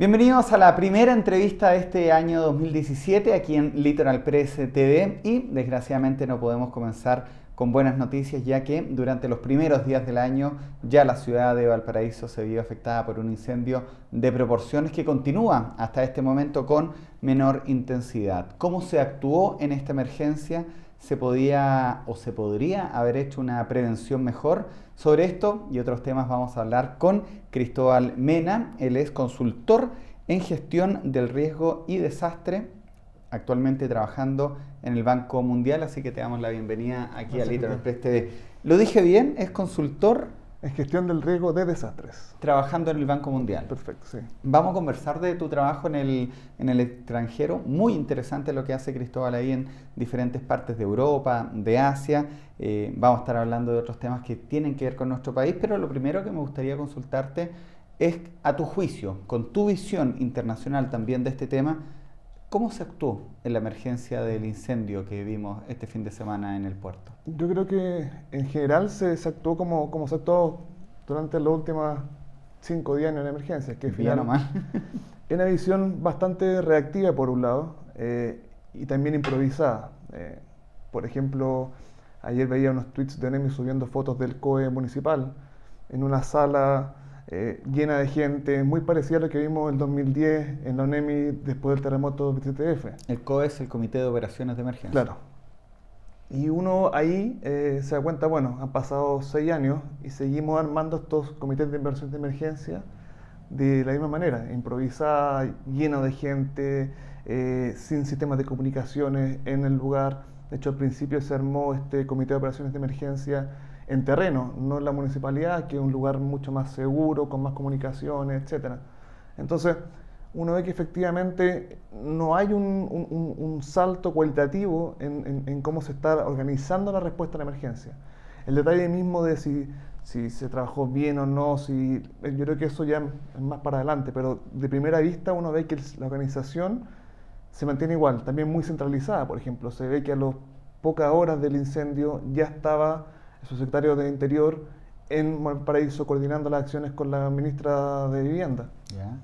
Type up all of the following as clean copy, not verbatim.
Bienvenidos a la primera entrevista de este año 2017 aquí en Litoral Press TV y desgraciadamente no podemos comenzar con buenas noticias ya que durante los primeros días del año ya la ciudad de Valparaíso se vio afectada por un incendio de proporciones que continúa hasta este momento con menor intensidad. ¿Cómo se actuó en esta emergencia? ¿Se podía o se podría haber hecho una prevención mejor? Sobre esto y otros temas vamos a hablar con Cristóbal Mena. Él es consultor en gestión del riesgo y desastre, actualmente trabajando en el Banco Mundial, así que te damos la bienvenida aquí a Litoral Press TV. ¿Lo dije bien? ¿Es consultor? En gestión del riesgo de desastres. Trabajando en el Banco Mundial. Perfecto, sí. Vamos a conversar de tu trabajo en el extranjero. Muy interesante lo que hace Cristóbal ahí en diferentes partes de Europa, de Asia. Vamos a estar hablando de otros temas que tienen que ver con nuestro país, pero lo primero que me gustaría consultarte es, a tu juicio, con tu visión internacional también de este tema, ¿cómo se actuó en la emergencia del incendio que vimos este fin de semana en el puerto? Yo creo que en general se actuó como se actuó durante los últimos 5 días en la emergencia, que Bien o mal. es una visión bastante reactiva por un lado y también improvisada. Por ejemplo, ayer veía unos tweets de ONEMI subiendo fotos del COE municipal en una sala llena de gente, muy parecida a lo que vimos en 2010 en la ONEMI después del terremoto 27F. El COE es el Comité de Operaciones de Emergencia. Claro. Y uno ahí se da cuenta, bueno, han pasado 6 años y seguimos armando estos comités de inversión de emergencia de la misma manera, improvisada, lleno de gente, sin sistemas de comunicaciones en el lugar. De hecho, al principio se armó este comité de operaciones de emergencia en terreno, no en la municipalidad, que es un lugar mucho más seguro, con más comunicaciones, etc. Entonces, uno ve que efectivamente no hay un salto cualitativo en cómo se está organizando la respuesta a la emergencia. El detalle mismo de si se trabajó bien o no, yo creo que eso ya es más para adelante, pero de primera vista uno ve que la organización se mantiene igual, también muy centralizada. Por ejemplo, se ve que a las pocas horas del incendio ya estaba el subsecretario de Interior en Valparaíso coordinando las acciones con la ministra de Vivienda. ¿Ya?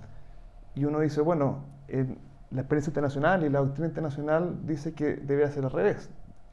Y uno dice, bueno, la experiencia internacional y la doctrina internacional dice que debe ser al revés.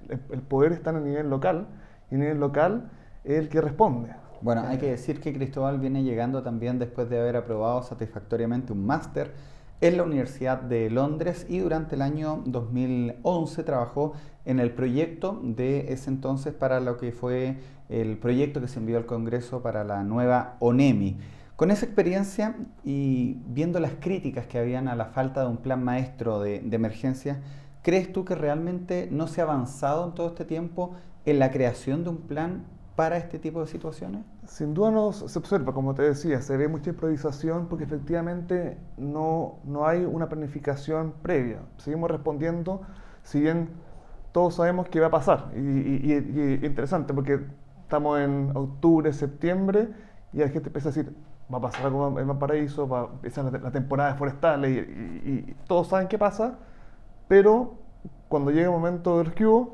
El poder está en el nivel local y el nivel local es el que responde. Bueno, hay que decir que Cristóbal viene llegando también después de haber aprobado satisfactoriamente un máster en la Universidad de Londres y durante el año 2011 trabajó en el proyecto de ese entonces para lo que fue el proyecto que se envió al Congreso para la nueva ONEMI. Con esa experiencia y viendo las críticas que habían a la falta de un plan maestro de emergencia, ¿crees tú que realmente no se ha avanzado en todo este tiempo en la creación de un plan para este tipo de situaciones? Sin duda no se observa, como te decía, se ve mucha improvisación porque efectivamente no hay una planificación previa. Seguimos respondiendo, si bien todos sabemos que va a pasar. Y interesante porque estamos en octubre, septiembre y la gente empieza a decir, va a pasar algo en Valparaíso, va a empezar la temporada de forestales y todos saben qué pasa, pero cuando llega el momento del rescue,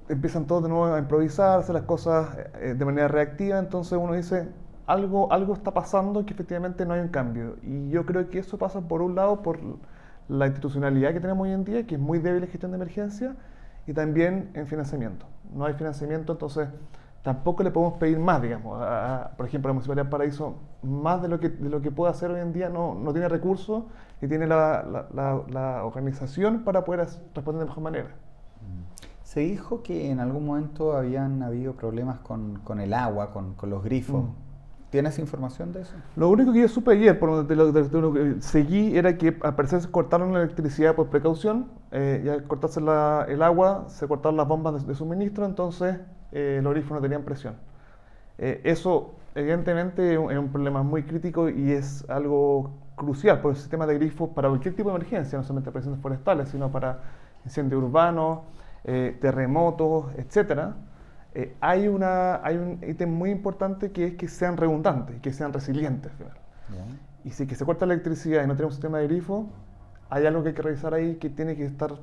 empiezan todos de nuevo a improvisar, a hacer las cosas de manera reactiva, entonces uno dice, algo está pasando que efectivamente no hay un cambio. Y yo creo que eso pasa por un lado por la institucionalidad que tenemos hoy en día, que es muy débil en gestión de emergencia, y también en financiamiento. No hay financiamiento, entonces tampoco le podemos pedir más, digamos. Por ejemplo, la Municipalidad de Paraíso, más de lo que puede hacer hoy en día, no tiene recursos y tiene la organización para poder responder de mejor manera. Se dijo que en algún momento habían habido problemas con el agua, con los grifos. ¿Tienes información de eso? Lo único que yo supe ayer, por donde lo que seguí, era que al parecer se cortaron la electricidad por precaución, y al cortarse el agua, se cortaron las bombas de suministro, entonces los grifos no tenían presión. Eso, evidentemente, es un problema muy crítico y es algo crucial, porque el sistema de grifos para cualquier tipo de emergencia, no solamente para incendios forestales, sino para incendios urbanos, terremotos, etcétera. Hay un ítem muy importante que es que sean redundantes, que sean resilientes. Bien. Y si que se corta la electricidad y no tenemos un sistema de grifo, hay algo que hay que revisar ahí que tiene que estar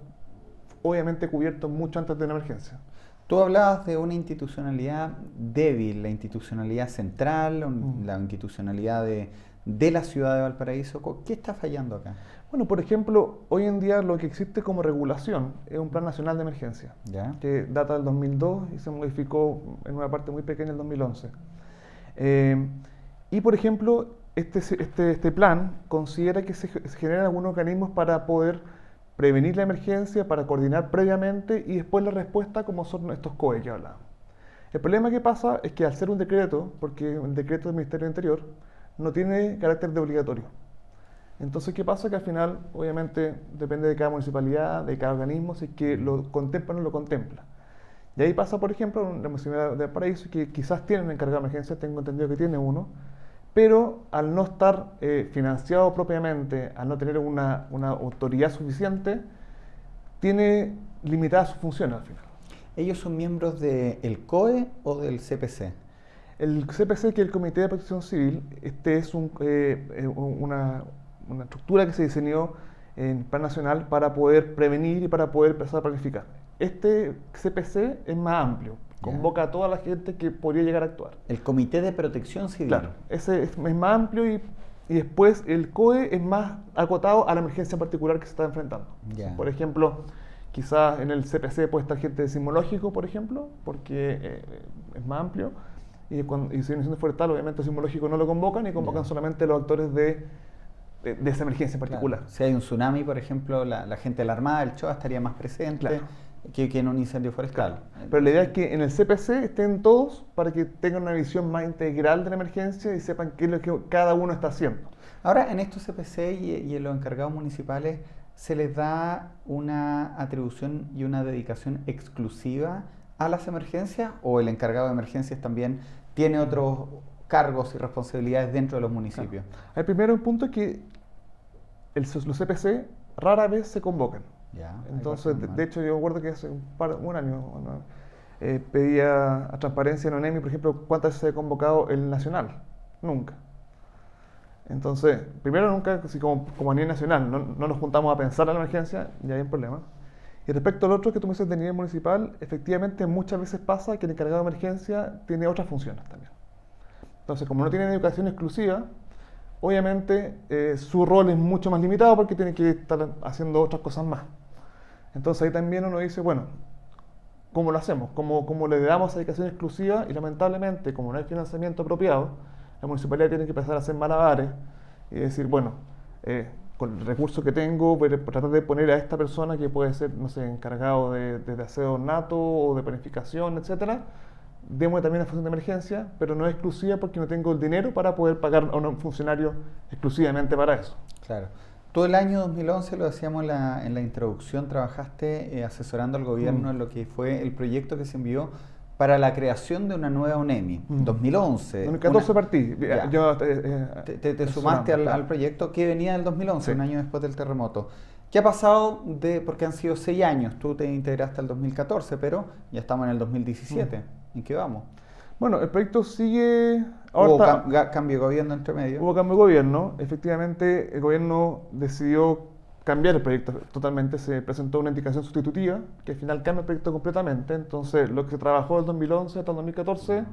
obviamente cubierto mucho antes de una emergencia. Tú hablabas de una institucionalidad débil, la institucionalidad central, la institucionalidad de la ciudad de Valparaíso. ¿Qué está fallando acá? Bueno, por ejemplo, hoy en día lo que existe como regulación es un Plan Nacional de Emergencia, ¿Ya? que data del 2002 y se modificó en una parte muy pequeña en el 2011. Y por ejemplo, este plan considera que se generan algunos mecanismos para poder prevenir la emergencia, para coordinar previamente y después la respuesta, como son estos COE que hablábamos. El problema que pasa es que al ser un decreto, porque el decreto del Ministerio del Interior no tiene carácter de obligatorio. Entonces, ¿qué pasa? Que al final, obviamente, depende de cada municipalidad, de cada organismo, si es que lo contempla o no lo contempla. Y ahí pasa, por ejemplo, en la municipalidad de Valparaíso, que quizás tiene un encargado de emergencia, tengo entendido que tiene uno, pero al no estar financiado propiamente, al no tener una autoridad suficiente, tiene limitadas sus funciones al final. ¿Ellos son miembros del COE o del CPC? El CPC, que es el Comité de Protección Civil, este es una estructura que se diseñó en Plan Nacional para poder prevenir y para poder empezar a planificar. Este CPC es más amplio, convoca a toda la gente que podría llegar a actuar. El Comité de Protección Civil. Claro, ese es más amplio y después el COE es más acotado a la emergencia particular que se está enfrentando. Por ejemplo, quizás en el CPC puede estar gente de sismológico, por ejemplo, porque es más amplio. Y si hay un incendio forestal, obviamente el sismológico no lo convocan y convocan solamente los actores de esa emergencia en particular. Claro. Si hay un tsunami, por ejemplo, la gente de la Armada del CHOA estaría más presente que en un incendio forestal. Claro. Pero la idea es que en el CPC estén todos para que tengan una visión más integral de la emergencia y sepan qué es lo que cada uno está haciendo. Ahora, en estos CPC y en los encargados municipales, ¿se les da una atribución y una dedicación exclusiva a las emergencias o el encargado de emergencias también tiene otros cargos y responsabilidades dentro de los municipios? Claro. El primero punto es que los CPC rara vez se convocan. Entonces, de hecho, yo recuerdo que hace un año pedía a Transparencia en ONEMI, por ejemplo, cuántas veces se ha convocado el nacional. Nunca. Entonces, primero nunca, así como a nivel nacional, no nos juntamos a pensar en la emergencia, ya hay un problema. Y respecto al otro que tú me dices de nivel municipal, efectivamente muchas veces pasa que el encargado de emergencia tiene otras funciones también. Entonces, como no tiene educación exclusiva, obviamente su rol es mucho más limitado porque tiene que estar haciendo otras cosas más. Entonces ahí también uno dice, bueno, ¿cómo lo hacemos? ¿Cómo le damos esa dedicación exclusiva? Y lamentablemente, como no hay financiamiento apropiado, la municipalidad tiene que empezar a hacer malabares y decir, bueno, con el recurso que tengo, voy a tratar de poner a esta persona que puede ser, no sé, encargado de aseo nato o de planificación, etcétera. Démosle también la función de emergencia, pero no es exclusiva porque no tengo el dinero para poder pagar a un funcionario exclusivamente para eso. Claro. Todo el año 2011, lo decíamos en la introducción, trabajaste asesorando al gobierno en lo que fue el proyecto que se envió para la creación de una nueva UNEMI. 2011. 2014 partí. Yo, te sumaste al proyecto que venía del 2011, un año después del terremoto. ¿Qué ha pasado? Porque han sido 6 años, tú te integraste al 2014, pero ya estamos en el 2017. ¿En qué vamos? Bueno, el proyecto sigue... Hubo cambio de gobierno entre medio. Hubo cambio de gobierno. Efectivamente, el gobierno decidió cambiar el proyecto totalmente. Se presentó una indicación sustitutiva que al final cambia el proyecto completamente. Entonces, lo que se trabajó del 2011 hasta el 2014,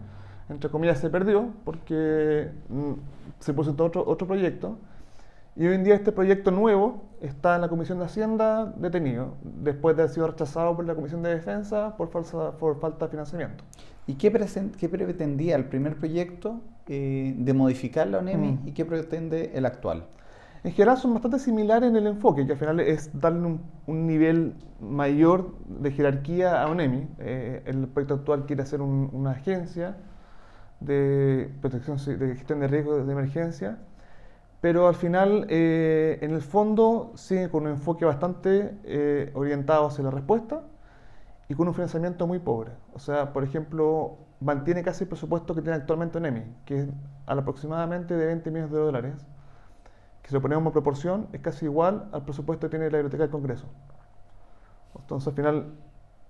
entre comillas, se perdió porque se presentó otro proyecto. Y hoy en día este proyecto nuevo está en la Comisión de Hacienda detenido, después de haber sido rechazado por la Comisión de Defensa por falta de financiamiento. ¿Y qué pretendía el primer proyecto de modificar la ONEMI y qué pretende el actual? En general son bastante similares en el enfoque, que al final es darle un nivel mayor de jerarquía a ONEMI. El proyecto actual quiere hacer una agencia de protección, de gestión de riesgos de emergencia, pero al final, en el fondo, sigue con un enfoque bastante orientado hacia la respuesta y con un financiamiento muy pobre. O sea, por ejemplo, mantiene casi el presupuesto que tiene actualmente ONEMI, que es aproximadamente de 20 millones de dólares, que si lo ponemos en proporción, es casi igual al presupuesto que tiene la Biblioteca del Congreso. Entonces, al final,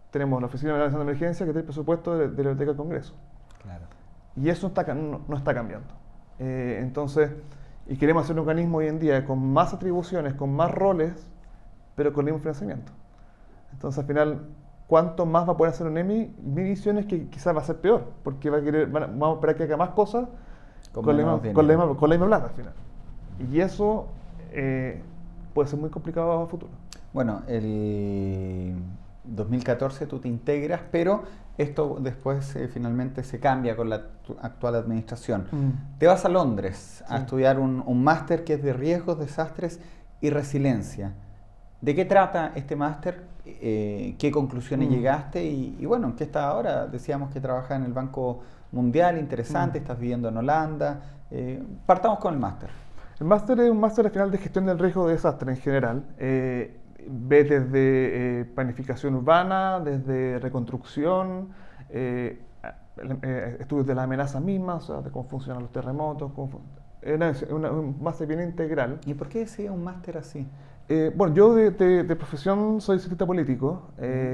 tenemos la Oficina de Organización de Emergencia, que tiene el presupuesto de la Biblioteca del Congreso. Claro. Y eso no está cambiando. Entonces... Y queremos hacer un organismo hoy en día con más atribuciones, con más roles, pero con el mismo financiamiento. Entonces, al final, ¿cuánto más va a poder hacer ONEMI? Mi visión es que quizás va a ser peor, porque vamos a esperar que haga más cosas con la misma plata al final. Y eso puede ser muy complicado a futuro. Bueno, el 2014 tú te integras, pero esto después finalmente se cambia con la actual administración. Te vas a Londres a estudiar un máster que es de riesgos, desastres y resiliencia. ¿De qué trata este máster? ¿Qué conclusiones llegaste? Y bueno, ¿en qué estás ahora? Decíamos que trabajas en el Banco Mundial, interesante, estás viviendo en Holanda. Partamos con el máster. El máster es un máster al final de gestión del riesgo de desastre en general. Ves desde planificación urbana, desde reconstrucción, estudios de las amenazas mismas, o sea, de cómo funcionan los terremotos. Un máster bien integral. ¿Y por qué decía un máster así? Bueno, yo de profesión soy cientista político,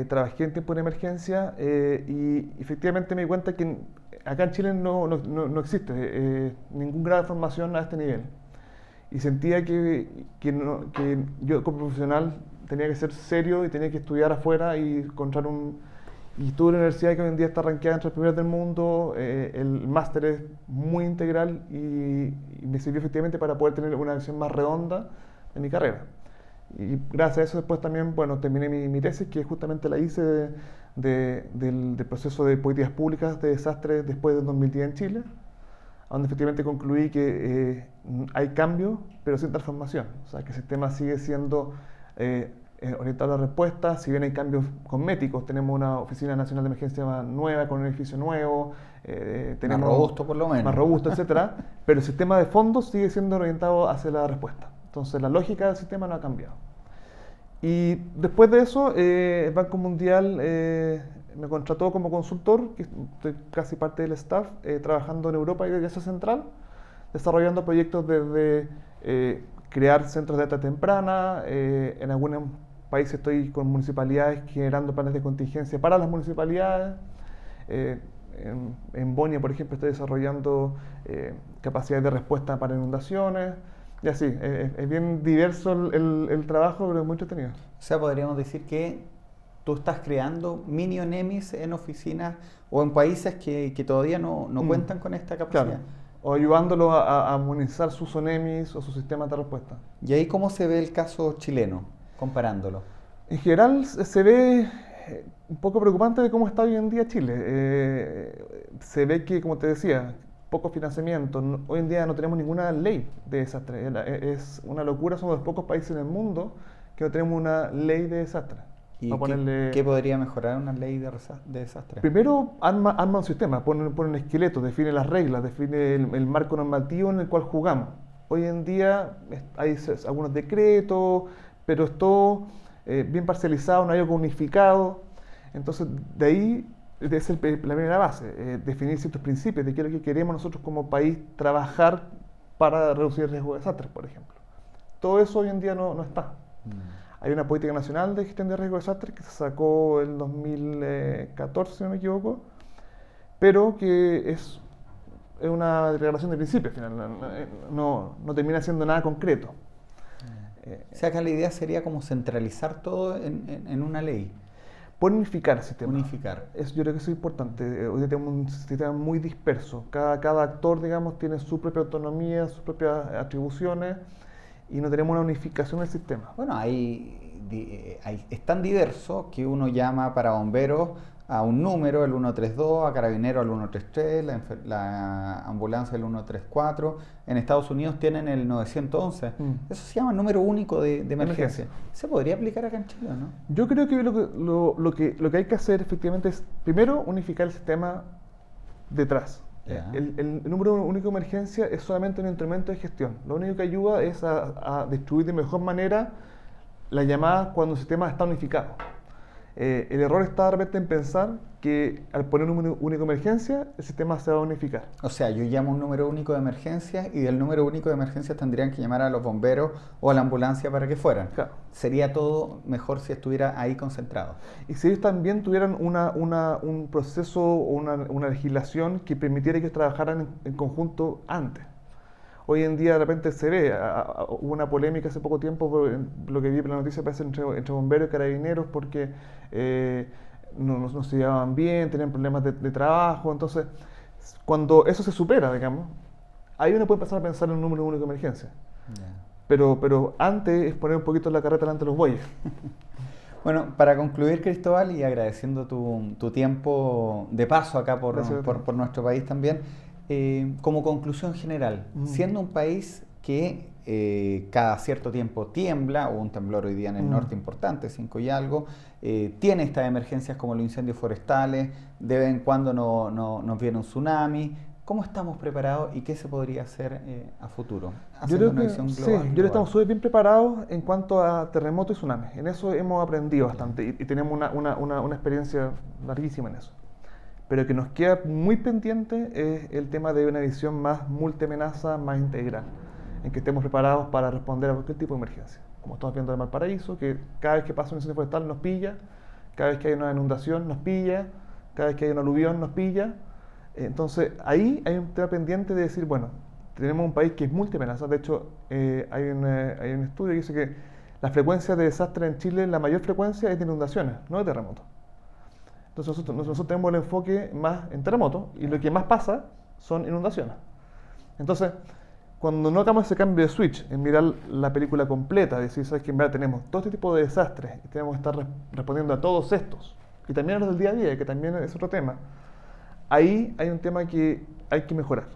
trabajé en tiempo de emergencia y efectivamente me di cuenta que acá en Chile no existe ningún grado de formación a este nivel. Y sentía que yo como profesional tenía que ser serio y tenía que estudiar afuera y encontrar Y estuve en una universidad que hoy en día está rankeada entre las primeras del mundo, el máster es muy integral y me sirvió efectivamente para poder tener una visión más redonda de mi carrera. Y gracias a eso después también, bueno, terminé mi tesis, que justamente la hice del proceso de políticas públicas de desastres después del 2010 en Chile, donde efectivamente concluí que hay cambio, pero sin transformación. O sea, que el sistema sigue siendo orientado a la respuesta, si bien hay cambios cosméticos, tenemos una Oficina Nacional de Emergencia nueva, con un edificio nuevo, tenemos más robusto por lo menos. Más robusto, etcétera, pero el sistema de fondo sigue siendo orientado hacia la respuesta. Entonces la lógica del sistema no ha cambiado. Y después de eso, el Banco Mundial me contrató como consultor, que estoy casi parte del staff, trabajando en Europa y en Asia Central, desarrollando proyectos desde crear centros de alerta temprana, en algunos países estoy con municipalidades generando planes de contingencia para las municipalidades, en Bonia, por ejemplo, estoy desarrollando capacidades de respuesta para inundaciones. Y así, es bien diverso el trabajo, pero es muy entretenido. O sea, podríamos decir que tú estás creando mini ONEMIs en oficinas o en países que todavía no cuentan con esta capacidad. Claro. O ayudándolos a armonizar sus ONEMIs o sus sistemas de respuesta. ¿Y ahí cómo se ve el caso chileno, comparándolo? En general se ve un poco preocupante de cómo está hoy en día Chile. Se ve que, como te decía, poco financiamiento. Hoy en día no tenemos ninguna ley de desastre. Es una locura, somos de los pocos países en el mundo que no tenemos una ley de desastre. ¿Y qué podría mejorar una ley de desastre? Primero, arma un sistema, pone un esqueleto, define las reglas, define el marco normativo en el cual jugamos. Hoy en día hay algunos decretos, pero es todo bien parcializado, no hay algo unificado. Entonces, de ahí debe ser la primera base, definir ciertos principios de qué es lo que queremos nosotros como país trabajar para reducir el riesgo de desastres, por ejemplo. Todo eso hoy en día no está. Hay una política nacional de gestión de riesgo de desastres que se sacó en 2014, si no me equivoco, pero que es una declaración de principios, al final, no termina siendo nada concreto. O sea, que la idea sería como centralizar todo en una ley. Unificar el sistema. Unificar. Yo creo que eso es importante. Hoy día tenemos un sistema muy disperso. Cada actor, digamos, tiene su propia autonomía, sus propias atribuciones y no tenemos una unificación del sistema. Bueno, es tan diverso que uno llama para bomberos a un número, el 132, a carabineros al 133, la ambulancia el 134. En Estados Unidos tienen el 911. Eso se llama número único de emergencia. ¿Se podría aplicar acá en Chile o no? Yo creo que lo que hay que hacer efectivamente es, primero, unificar el sistema detrás. El número único de emergencia es solamente un instrumento de gestión. Lo único que ayuda es a distribuir de mejor manera las llamadas cuando el sistema está unificado. El error está de repente en pensar que al poner un número único de emergencia, el sistema se va a unificar. O sea, yo llamo un número único de emergencia y del número único de emergencia tendrían que llamar a los bomberos o a la ambulancia para que fueran. Claro. Sería todo mejor si estuviera ahí concentrado. Y si ellos también tuvieran un proceso o una legislación que permitiera que ellos trabajaran en conjunto antes. Hoy en día de repente se ve, hubo una polémica hace poco tiempo, lo que vi en la noticia parece entre bomberos y carabineros porque no se llevaban bien, tenían problemas de trabajo. Entonces, cuando eso se supera, digamos, ahí uno puede empezar a pensar en un número único de emergencia. Ya. Pero antes es poner un poquito la carreta delante de los bueyes. Bueno, para concluir, Cristóbal, y agradeciendo tu tiempo de paso acá por nuestro país también, como conclusión general, siendo un país que cada cierto tiempo tiembla, hubo un temblor hoy día en el norte importante, 5 y algo, tiene estas emergencias como los incendios forestales, de vez en cuando nos viene un tsunami. ¿Cómo estamos preparados y qué se podría hacer a futuro? Yo creo que sí, yo creo que estamos súper bien preparados en cuanto a terremotos y tsunamis. En eso hemos aprendido bastante y tenemos una experiencia larguísima en eso. Pero que nos queda muy pendiente es el tema de una visión más multiamenaza, más integral, en que estemos preparados para responder a cualquier tipo de emergencia. Como estamos viendo en Valparaíso, que cada vez que pasa un incendio forestal nos pilla, cada vez que hay una inundación nos pilla, cada vez que hay un aluvión nos pilla. Entonces, ahí hay un tema pendiente de decir, bueno, tenemos un país que es multiamenaza. De hecho, hay un estudio que dice que la frecuencia de desastres en Chile, la mayor frecuencia es de inundaciones, no de terremotos. Entonces, nosotros tenemos el enfoque más en terremotos y lo que más pasa son inundaciones. Entonces, cuando notamos ese cambio de switch, en mirar la película completa, decir, sabes que en verdad tenemos todo este tipo de desastres y tenemos que estar respondiendo a todos estos, y también a los del día a día, que también es otro tema. Ahí hay un tema que hay que mejorar.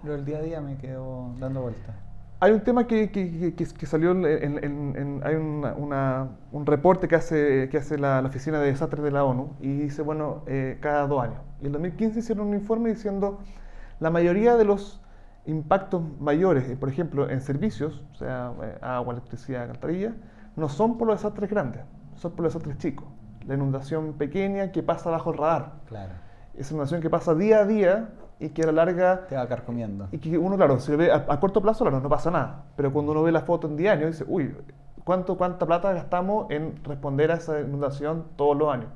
Pero el día a día me quedo dando vueltas. Hay un tema que salió hay un reporte que hace la Oficina de Desastres de la ONU y dice, bueno, cada 2 años. Y en 2015 hicieron un informe diciendo la mayoría de los impactos mayores, por ejemplo, en servicios, o sea, agua, electricidad, alcantarilla, no son por los desastres grandes, son por los desastres chicos. La inundación pequeña que pasa bajo el radar. Claro. Es una inundación que pasa día a día y que a la larga te va carcomiendo. Y que uno, claro, si lo ve a corto plazo, claro, no pasa nada. Pero cuando uno ve la foto en 10 años, dice, uy, ¿cuánta plata gastamos en responder a esa inundación todos los años?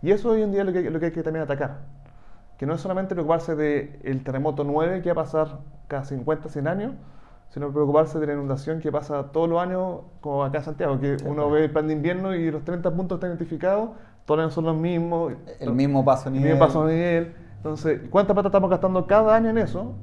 Y eso hoy en día es lo que hay que también atacar. Que no es solamente preocuparse del terremoto 9 que va a pasar cada 50, 100 años, sino preocuparse de la inundación que pasa todos los años, como acá en Santiago, que uno ve el plan de invierno y los 30 puntos están identificados, todos los años son los mismos. El mismo paso a nivel. El mismo paso a nivel. Entonces, ¿cuánta plata estamos gastando cada año en eso?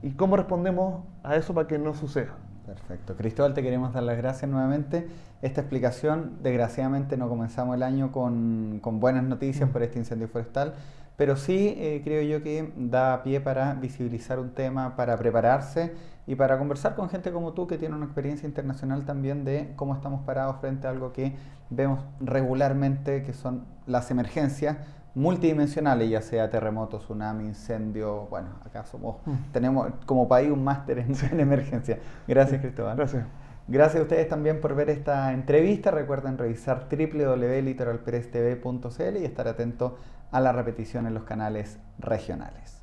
¿Y cómo respondemos a eso para que no suceda? Perfecto. Cristóbal, te queremos dar las gracias nuevamente. Esta explicación, desgraciadamente no comenzamos el año con buenas noticias por este incendio forestal, pero sí creo yo que da pie para visibilizar un tema, para prepararse y para conversar con gente como tú que tiene una experiencia internacional también de cómo estamos parados frente a algo que vemos regularmente, que son las emergencias multidimensionales, ya sea terremoto, tsunami, incendio. Bueno, acá tenemos como país un máster en emergencia. Gracias, Cristóbal. Gracias. Gracias a ustedes también por ver esta entrevista. Recuerden revisar www.litoralpresstv.cl y estar atentos a la repetición en los canales regionales.